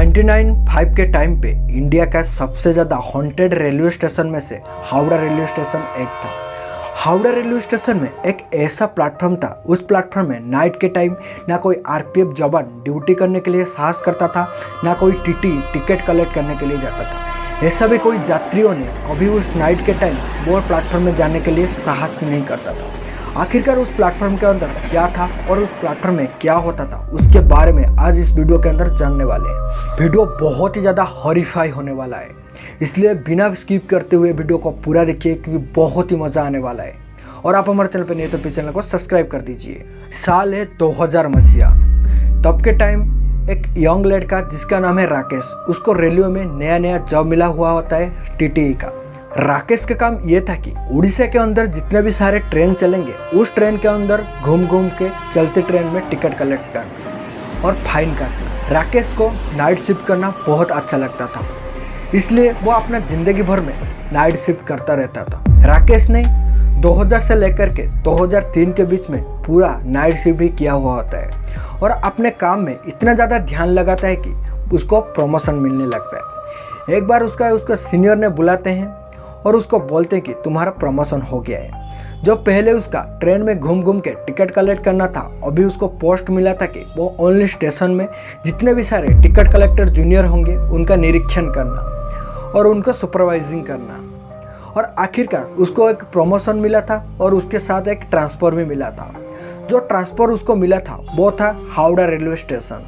1995 के टाइम पे इंडिया का सबसे ज़्यादा हॉन्टेड रेलवे स्टेशन में से हावड़ा रेलवे स्टेशन एक था। हावड़ा रेलवे स्टेशन में एक ऐसा प्लेटफॉर्म था, उस प्लेटफॉर्म में नाइट के टाइम ना कोई आरपीएफ जवान ड्यूटी करने के लिए साहस करता था, ना कोई टीटी टिकट कलेक्ट करने के लिए जाता था। ऐसा भी कोई यात्रियों ने कभी उस नाइट के टाइम वो प्लेटफॉर्म में जाने के लिए साहस नहीं करता था। आखिरकार उस प्लेटफॉर्म के अंदर क्या था और उस प्लेटफॉर्म में क्या होता था, उसके बारे में आज इस वीडियो के अंदर जानने वाले हैं। वीडियो बहुत ही ज़्यादा हॉरिफाई होने वाला है, इसलिए बिना स्किप करते हुए वीडियो को पूरा देखिए क्योंकि बहुत ही मज़ा आने वाला है। और आप हमारे चैनल पर नहीं तो प्लीज चैनल को सब्सक्राइब कर दीजिए। साल है 2000 मसीहा। तब के टाइम एक यंग लड़का जिसका नाम है राकेश, उसको रेलवे में नया जॉब मिला हुआ होता है टीटीई का। राकेश का काम ये था कि उड़ीसा के अंदर जितने भी सारे ट्रेन चलेंगे उस ट्रेन के अंदर घूम घूम के चलते ट्रेन में टिकट कलेक्ट करना और फाइन काटना। राकेश को नाइट शिफ्ट करना बहुत अच्छा लगता था, इसलिए वो अपना ज़िंदगी भर में नाइट शिफ्ट करता रहता था। राकेश ने 2000 से लेकर के 2003 के बीच में पूरा नाइट शिफ्ट भी किया हुआ होता है और अपने काम में इतना ज़्यादा ध्यान लगाता है कि उसको प्रमोशन मिलने लगता है। एक बार उसका सीनियर ने बुलाते हैं और उसको बोलते हैं कि तुम्हारा प्रमोशन हो गया है। जो पहले उसका ट्रेन में घूम घूम के टिकट कलेक्ट करना था, अभी उसको पोस्ट मिला था कि वो ओनली स्टेशन में जितने भी सारे टिकट कलेक्टर जूनियर होंगे उनका निरीक्षण करना और उनको सुपरवाइजिंग करना। और आखिरकार उसको एक प्रमोशन मिला था और उसके साथ एक ट्रांसफ़र भी मिला था। जो ट्रांसफ़र उसको मिला था वो था हावड़ा रेलवे स्टेशन।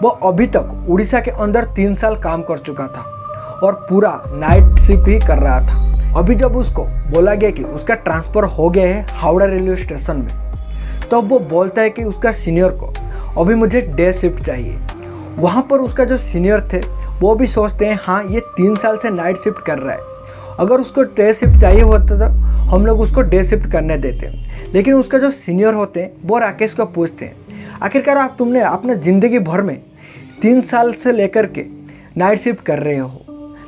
वो अभी तक उड़ीसा के अंदर 3 साल काम कर चुका था और पूरा नाइट शिफ्ट ही कर रहा था। अभी जब उसको बोला गया कि उसका ट्रांसफ़र हो गया है हावड़ा रेलवे स्टेशन में, तब वो बोलता है कि उसका सीनियर को अभी मुझे डे शिफ्ट चाहिए। वहाँ पर उसका जो सीनियर थे वो भी सोचते हैं हाँ ये 3 साल से नाइट शिफ्ट कर रहा है, अगर उसको डे शिफ्ट चाहिए होता तो हम लोग उसको डे शिफ्ट करने देते हैं। लेकिन उसका जो सीनियर होते हैं वो राकेश को पूछते हैं आखिरकार तुमने अपने ज़िंदगी भर में 3 साल से लेकर के नाइट शिफ्ट कर रहे हो,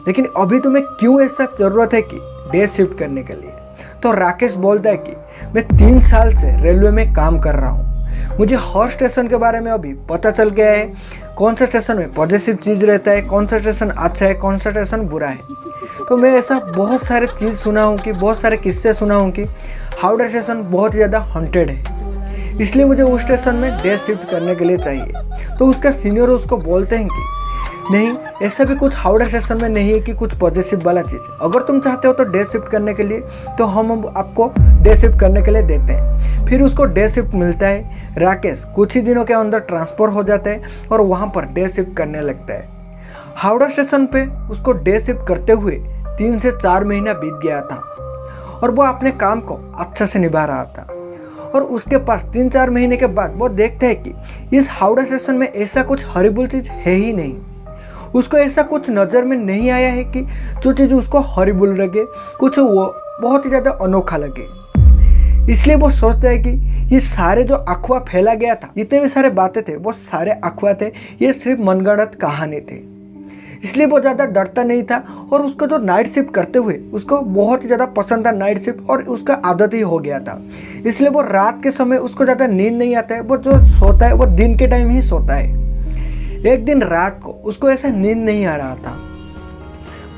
लेकिन अभी तुम्हें क्यों ऐसा ज़रूरत है कि डे शिफ्ट करने के लिए। तो राकेश बोलता है कि मैं 3 साल से रेलवे में काम कर रहा हूँ, मुझे हर स्टेशन के बारे में अभी पता चल गया है, कौन सा स्टेशन में पॉजिटिव चीज़ रहता है, कौन सा स्टेशन अच्छा है, कौन सा स्टेशन बुरा है। तो मैं ऐसा बहुत सारे चीज़ सुना हूँ कि बहुत सारे किस्से सुना हूँ कि हावड़ा स्टेशन बहुत ही ज़्यादा हॉन्टेड है, इसलिए मुझे उस स्टेशन में डे शिफ्ट करने के लिए चाहिए। तो उसका सीनियर उसको बोलते हैं कि नहीं, ऐसा भी कुछ हावड़ा स्टेशन में नहीं है कि कुछ पॉजिटिव वाला चीज़। अगर तुम चाहते हो तो डे शिफ्ट करने के लिए तो हम आपको डे शिफ्ट करने के लिए देते हैं। फिर उसको डे शिफ्ट मिलता है। राकेश कुछ ही दिनों के अंदर ट्रांसफ़र हो जाता है और वहाँ पर डे शिफ्ट करने लगता है। हावड़ा स्टेशन पे उसको डे शिफ्ट करते हुए 3 से 4 महीना बीत गया था और वो अपने काम को अच्छा से निभा रहा था। और उसके पास 3-4 महीने के बाद वो देखता है कि इस हावड़ा स्टेशन में ऐसा कुछ हॉरिबल चीज़ है ही नहीं। उसको ऐसा कुछ नज़र में नहीं आया है कि जो चीज़ उसको हॉरिबल लगे, कुछ वो बहुत ही ज़्यादा अनोखा लगे। इसलिए वो सोचता है कि ये सारे जो अफवाह फैला गया था, जितने भी सारे बातें थे वो सारे अफवाह थे, ये सिर्फ मनगढ़ंत कहानी थे। इसलिए वो ज़्यादा डरता नहीं था और उसको जो नाइट शिफ्ट करते हुए उसको बहुत ही ज़्यादा पसंद था नाइट शिफ्ट और उसका आदत ही हो गया था। इसलिए वो रात के समय उसको ज़्यादा नींद नहीं आता है, वो जो सोता है वो दिन के टाइम ही सोता है। एक दिन रात को उसको ऐसा नींद नहीं आ रहा था।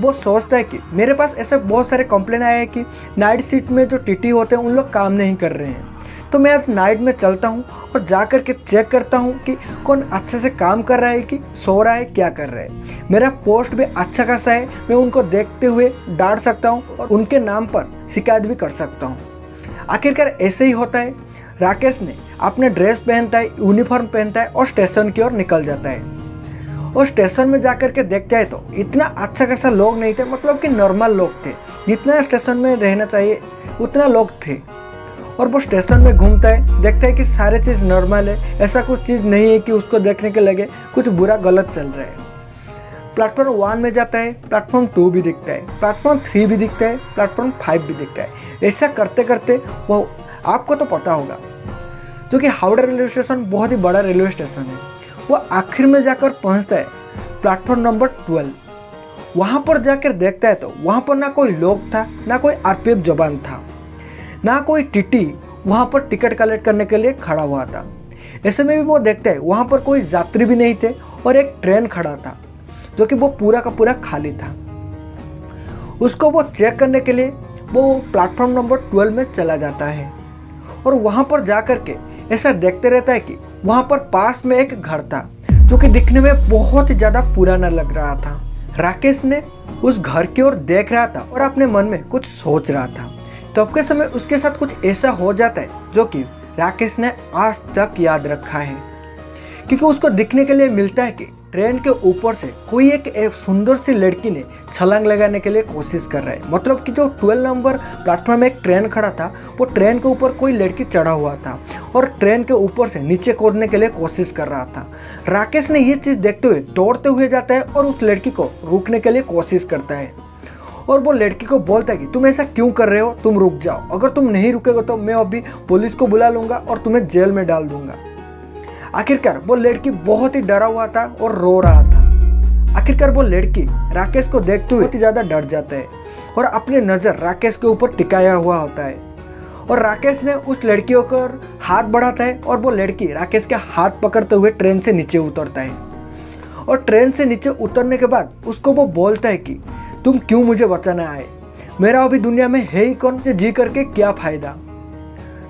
वो सोचता है कि मेरे पास ऐसे बहुत सारे कंप्लेन आए हैं कि नाइट शिफ्ट में जो टीटी होते हैं उन लोग काम नहीं कर रहे हैं, तो मैं आज नाइट में चलता हूँ और जा कर के चेक करता हूँ कि कौन अच्छे से काम कर रहा है कि सो रहा है, क्या कर रहा है। मेरा पोस्ट भी अच्छा खासा है, मैं उनको देखते हुए डांट सकता हूँ और उनके नाम पर शिकायत भी कर सकता हूँ। आखिरकार ऐसे ही होता है। राकेश ने अपने ड्रेस पहनता है, यूनिफॉर्म पहनता है और स्टेशन की ओर निकल जाता है। और स्टेशन में जाकर के देखता है तो इतना अच्छा खासा लोग नहीं थे, मतलब कि नॉर्मल लोग थे, जितना स्टेशन में रहना चाहिए उतना लोग थे। और वो स्टेशन में घूमता है, देखता है कि सारे चीज़ नॉर्मल है, ऐसा कुछ चीज़ नहीं है कि उसको देखने के लगे कुछ बुरा गलत चल रहा है। प्लेटफॉर्म 1 में जाता है, प्लेटफॉर्म 2 भी दिखता है, प्लेटफॉर्म 3 भी दिखता है, प्लेटफॉर्म 5 भी दिखता है। ऐसा करते करते वो, आपको तो पता होगा, जो कि हावड़ा रेलवे स्टेशन बहुत ही बड़ा रेलवे स्टेशन है, वो आखिर में जाकर पहुंचता है प्लेटफॉर्म नंबर 12। वहाँ पर जाकर देखता है तो वहाँ पर ना कोई लोग था, ना कोई आरपीएफ जवान था, ना कोई टीटी वहाँ पर टिकट कलेक्ट करने के लिए खड़ा हुआ था। ऐसे में भी वो देखता है वहाँ पर कोई यात्री भी नहीं थे और एक ट्रेन खड़ा था। जो कि वो पूरा का पूरा खाली था। उसको वो चेक करने के लिए वो प्लेटफॉर्म नंबर 12 में चला जाता है और वहाँ पर जा कर के ऐसा देखते रहता है कि वहाँ पर पास में एक घर था जो कि दिखने में बहुत ही ज़्यादा पुराना लग रहा था। राकेश ने उस घर की ओर देख रहा था और अपने मन में कुछ सोच रहा था। तब के समय उसके साथ कुछ ऐसा हो जाता है जो कि राकेश ने आज तक याद रखा है, क्योंकि उसको दिखने के लिए मिलता है कि ट्रेन के ऊपर से कोई एक सुंदर सी लड़की ने छलांग लगाने के लिए कोशिश कर रहा है। मतलब कि जो 12 नंबर प्लेटफॉर्म में एक ट्रेन खड़ा था, वो ट्रेन के ऊपर कोई लड़की चढ़ा हुआ था और ट्रेन के ऊपर से नीचे कूदने के लिए कोशिश कर रहा था। राकेश ने ये चीज़ देखते हुए दौड़ते हुए जाता है और उस लड़की को रोकने के लिए कोशिश करता है और वो लड़की को बोलता है कि तुम ऐसा क्यों कर रहे हो, तुम रुक जाओ, अगर तुम नहीं रुकेगा तो मैं अभी पुलिस को बुला लूँगा और तुम्हें जेल में डाल दूंगा। आखिरकार वो लड़की बहुत ही डरा हुआ था और रो रहा था। आखिरकार वो लड़की राकेश को देखते हुए बहुत ही ज़्यादा डर जाता है और अपनी नज़र राकेश के ऊपर टिकाया हुआ होता है और राकेश ने उस लड़की को हाथ बढ़ाता है और वो लड़की राकेश के हाथ पकड़ते हुए ट्रेन से नीचे उतरता है और ट्रेन से नीचे उतरने के बाद उसको वो बोलता है कि तुम क्यों मुझे बचाना आए, मेरा अभी दुनिया में है ही कौन, जी करके क्या फ़ायदा।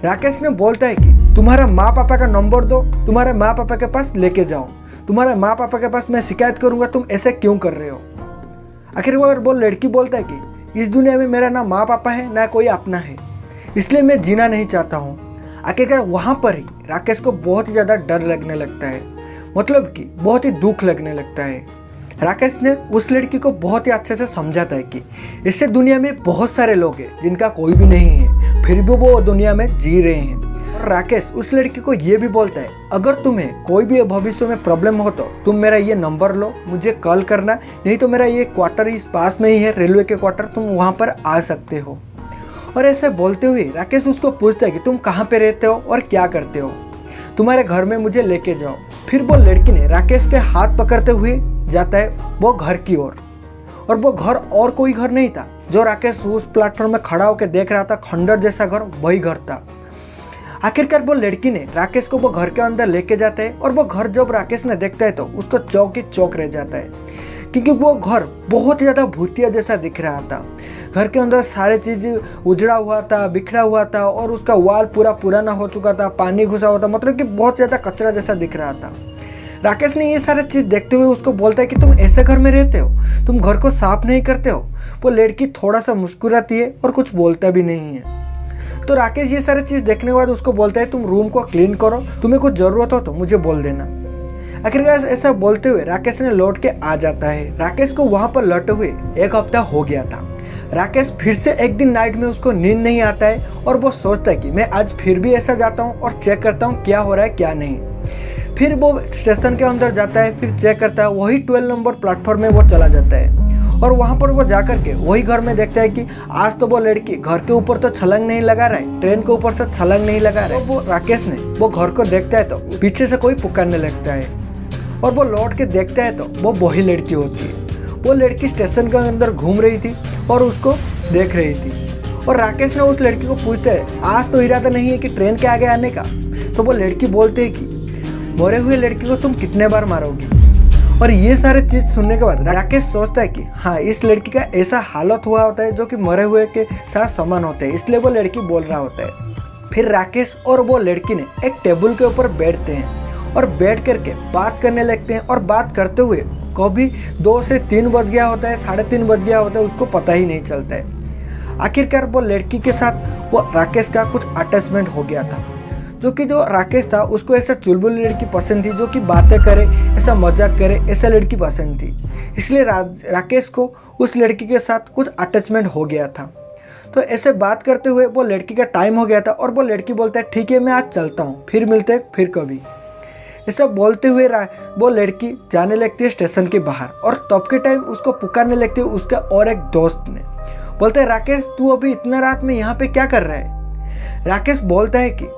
राकेश ने बोलता है कि तुम्हारा माँ पापा का नंबर दो, तुम्हारे माँ पापा के पास लेके जाओ, तुम्हारे माँ पापा के पास मैं शिकायत करूँगा, तुम ऐसे क्यों कर रहे हो। आखिर वो लड़की बोलता है कि इस दुनिया में मेरा ना माँ पापा है ना कोई अपना है, इसलिए मैं जीना नहीं चाहता हूँ। आखिरकार वहाँ पर ही राकेश को बहुत ही ज़्यादा डर लगने लगता है, मतलब कि बहुत ही दुख लगने लगता है। राकेश ने उस लड़की को बहुत ही अच्छे से समझाता है कि इससे दुनिया में बहुत सारे लोग हैं जिनका कोई भी नहीं है, फिर भी वो दुनिया में जी रहे हैं। और राकेश उस लड़की को ये भी बोलता है अगर तुम्हें कोई भी भविष्य में प्रॉब्लम हो तो तुम मेरा ये नंबर लो, मुझे कॉल करना, नहीं तो मेरा ये क्वार्टर इस पास में ही है, रेलवे के क्वार्टर, तुम वहाँ पर आ सकते हो। और ऐसे बोलते हुए राकेश उसको पूछता है कि तुम कहाँ पे रहते हो और क्या करते हो, तुम्हारे घर में मुझे लेके जाओ। फिर वो लड़की ने राकेश के हाथ पकड़ते हुए जाता है वो घर की ओर और वो घर और कोई घर नहीं था जो राकेश उस प्लेटफॉर्म में खड़ा होकर देख रहा था, खंडर जैसा घर, वही घर था। आखिरकार वो लड़की ने राकेश को वो घर के अंदर लेके जाता है और वो घर जब राकेश ने देखता है तो उसको चौक ही चौक रह जाता है, क्योंकि वो घर बहुत ही ज़्यादा भूतिया जैसा दिख रहा था। घर के अंदर सारी चीज़ उजड़ा हुआ था, बिखरा हुआ था और उसका वाल पूरा पुराना हो चुका था, पानी घुसा हुआ था, मतलब कि बहुत ज़्यादा कचरा जैसा दिख रहा था। राकेश ने ये सारे चीज़ देखते हुए उसको बोलता है कि तुम ऐसे घर में रहते हो, तुम घर को साफ नहीं करते हो। वो लड़की थोड़ा सा मुस्कुराती है और कुछ बोलता भी नहीं है। तो राकेश ये सारी चीज़ देखने के बाद उसको बोलता है तुम रूम को क्लीन करो, तुम्हें कुछ ज़रूरत हो तो मुझे बोल देना। आखिरकार ऐसा बोलते हुए राकेश ने लौट के आ जाता है। राकेश को वहाँ पर लौटे हुए 1 हफ्ता हो गया था। राकेश फिर से एक दिन नाइट में उसको नींद नहीं आता है और वो सोचता है कि मैं आज फिर भी ऐसा जाता हूँ और चेक करता हूँ क्या हो रहा है क्या नहीं। फिर वो स्टेशन के अंदर जाता है, फिर चेक करता है, वही 12 नंबर प्लेटफॉर्म में वो चला जाता है और वहाँ पर वो जाकर के वही घर में देखता है कि आज तो वो लड़की घर के ऊपर तो छलांग नहीं लगा रहा है, ट्रेन के ऊपर से छलांग नहीं लगा रहा है। वो राकेश ने वो घर को देखता है तो पीछे से कोई पुकारने लगता है और वो लौट के देखता है तो वो वही लड़की होती है। वो लड़की स्टेशन के अंदर घूम रही थी और उसको देख रही थी और राकेश ने उस लड़की को पूछता है आज तो इरादा नहीं है कि ट्रेन के आगे आने का। तो वो लड़की बोलते है कि मरे हुए लड़की को तुम कितने बार मारोगी। और ये सारे चीज़ सुनने के बाद राकेश सोचता है कि हाँ, इस लड़की का ऐसा हालत हुआ होता है जो कि मरे हुए के साथ समान होते हैं, इसलिए वो लड़की बोल रहा होता है। फिर राकेश और वो लड़की ने एक टेबल के ऊपर बैठते हैं और बैठ करके बात करने लगते हैं और बात करते हुए कभी 2 से 3 बज गया होता है, 3:30 बज गया होता है, उसको पता ही नहीं चलता है। आखिरकार वो लड़की के साथ वो राकेश का कुछ अटैचमेंट हो गया था, जो राकेश था उसको ऐसा चुलबुल लड़की पसंद थी जो कि बातें करे, ऐसा मजाक करे, ऐसा लड़की पसंद थी। इसलिए राकेश को उस लड़की के साथ कुछ अटैचमेंट हो गया था। तो ऐसे बात करते हुए वो लड़की का टाइम हो गया था और वो लड़की बोलता है ठीक है मैं आज चलता हूँ, फिर मिलते हैं फिर कभी। ऐसा बोलते हुए वो लड़की जाने लगती है स्टेशन के बाहर और तब के टाइम उसको पुकारने लगती है उसका और एक दोस्त ने। बोलता है राकेश तू अभी इतना रात में यहाँ पे क्या कर रहा है। राकेश बोलता है कि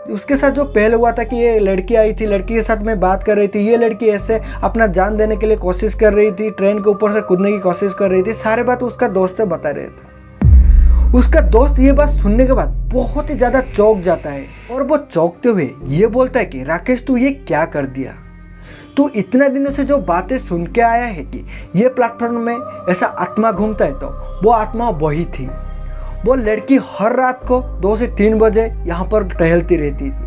उसके साथ जो पहले हुआ था कि ये लड़की आई थी, लड़की के साथ मैं बात कर रही थी, ये लड़की ऐसे अपना जान देने के लिए कोशिश कर रही थी, ट्रेन के ऊपर से कूदने की कोशिश कर रही थी, सारे बात उसका दोस्त से बता रहे थे। उसका दोस्त ये बात सुनने के बाद बहुत ही ज़्यादा चौंक जाता है और वो चौंकते हुए ये बोलता है कि राकेश तू ये क्या कर दिया, तू इतने दिनों से जो बातें सुन के आया है कि ये प्लेटफॉर्म में ऐसा आत्मा घूमता है, तो वो आत्मा वही थी। वो लड़की हर रात को 2 से 3 बजे यहाँ पर टहलती रहती थी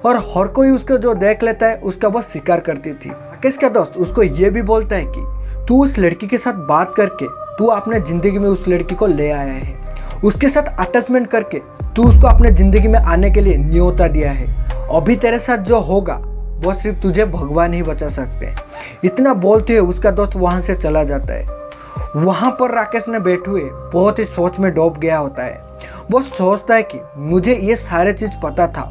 और हर कोई उसको जो देख लेता है उसका वो शिकार करती थी। राकेश का दोस्त उसको ये भी बोलता है कि तू उस लड़की के साथ बात करके तू अपने ज़िंदगी में उस लड़की को ले आया है, उसके साथ अटैचमेंट करके तू उसको अपने ज़िंदगी में आने के लिए न्योता दिया है। अभी तेरे साथ जो होगा वो सिर्फ तुझे भगवान ही बचा सकते हैं। इतना बोलते हुए उसका दोस्त वहाँ से चला जाता है। वहाँ पर राकेश ने बैठे हुए बहुत ही सोच में डूब गया होता है। वो सोचता है कि मुझे ये सारे चीज़ पता था,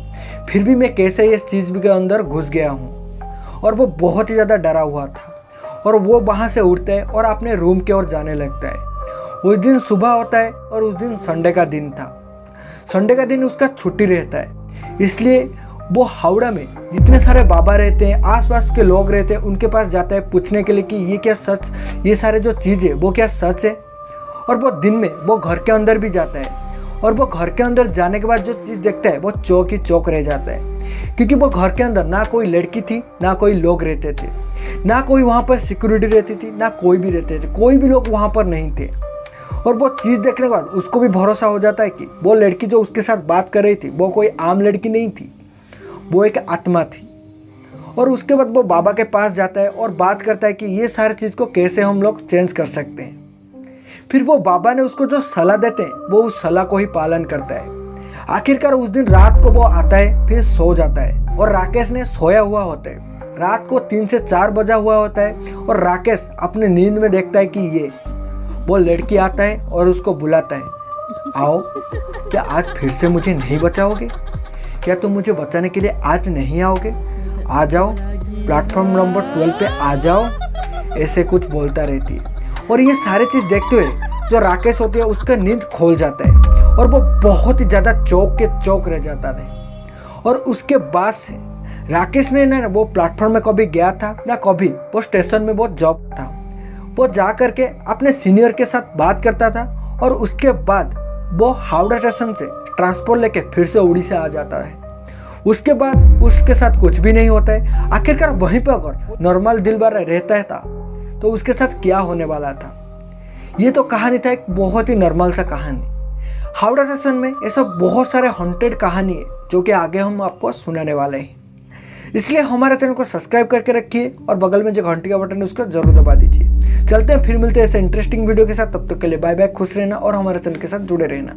फिर भी मैं कैसे इस चीज़ के अंदर घुस गया हूँ। और वो बहुत ही ज़्यादा डरा हुआ था और वो वहाँ से उठता है और अपने रूम की ओर जाने लगता है। उस दिन सुबह होता है और उस दिन संडे का दिन था। संडे का दिन उसका छुट्टी रहता है, इसलिए वो हावड़ा में जितने सारे बाबा रहते हैं, आसपास के लोग रहते हैं, उनके पास जाता है पूछने के लिए कि ये क्या सच, ये सारे जो चीज़ है वो क्या सच है। और वो दिन में वो घर के अंदर भी जाता है और वो घर के अंदर जाने के बाद जो चीज़ देखता है वो चौक ही चौक रह जाता है, क्योंकि वो घर के अंदर ना कोई लड़की थी, ना कोई लोग रहते थे, ना कोई वहाँ पर सिक्योरिटी रहती थी, ना कोई भी रहते थे, कोई भी लोग वहाँ पर नहीं थे। और वो चीज़ देखने के बाद उसको भी भरोसा हो जाता है कि वो लड़की जो उसके साथ बात कर रही थी वो कोई आम लड़की नहीं थी, वो एक आत्मा थी। और उसके बाद वो बाबा के पास जाता है और बात करता है कि ये सारी चीज़ को कैसे हम लोग चेंज कर सकते हैं। फिर वो बाबा ने उसको जो सलाह देते हैं वो उस सलाह को ही पालन करता है। आखिरकार उस दिन रात को वो आता है, फिर सो जाता है और राकेश ने सोया हुआ होता है। रात को 3 से 4 बजा हुआ होता है और राकेश अपने नींद में देखता है कि वो लड़की आता है और उसको बुलाता है, आओ, क्या आज फिर से मुझे नहीं बचाओगे? क्या तुम मुझे बचाने के लिए आज नहीं आओगे? आ जाओ, प्लेटफॉर्म नंबर 12 पे आ जाओ, ऐसे कुछ बोलता रहती है। और ये सारी चीज़ देखते हुए जो राकेश होती है उसका नींद खोल जाता है और वो बहुत ही ज़्यादा चौक के चौक रह जाता है। और उसके बाद से राकेश ने ना वो प्लेटफॉर्म में कभी गया था ना कभी वो स्टेशन में वो जॉब था। वो जा करके अपने सीनियर के साथ बात करता था और उसके बाद वो हावड़ा स्टेशन से ट्रांसपोर्ट लेके फिर से उड़ीसा आ जाता है। उसके बाद उसके साथ कुछ भी नहीं होता है। आखिरकार वहीं पर अगर नॉर्मल दिलबर रहता था तो उसके साथ क्या होने वाला था? ये तो कहानी था, एक बहुत ही नॉर्मल सा कहानी। हावड़ा स्टेशन में ऐसा बहुत सारे हॉन्टेड कहानी है जो कि आगे हम आपको सुनाने वाले हैं। इसलिए हमारे चैनल को सब्सक्राइब करके रखिए और बगल में जो घंटी का बटन है उसको जरूर दबा दीजिए। चलते हैं, फिर मिलते हैं ऐसे इंटरेस्टिंग वीडियो के साथ। तब तक के लिए बाय बाय, खुश रहना और हमारे चैनल के साथ जुड़े रहना।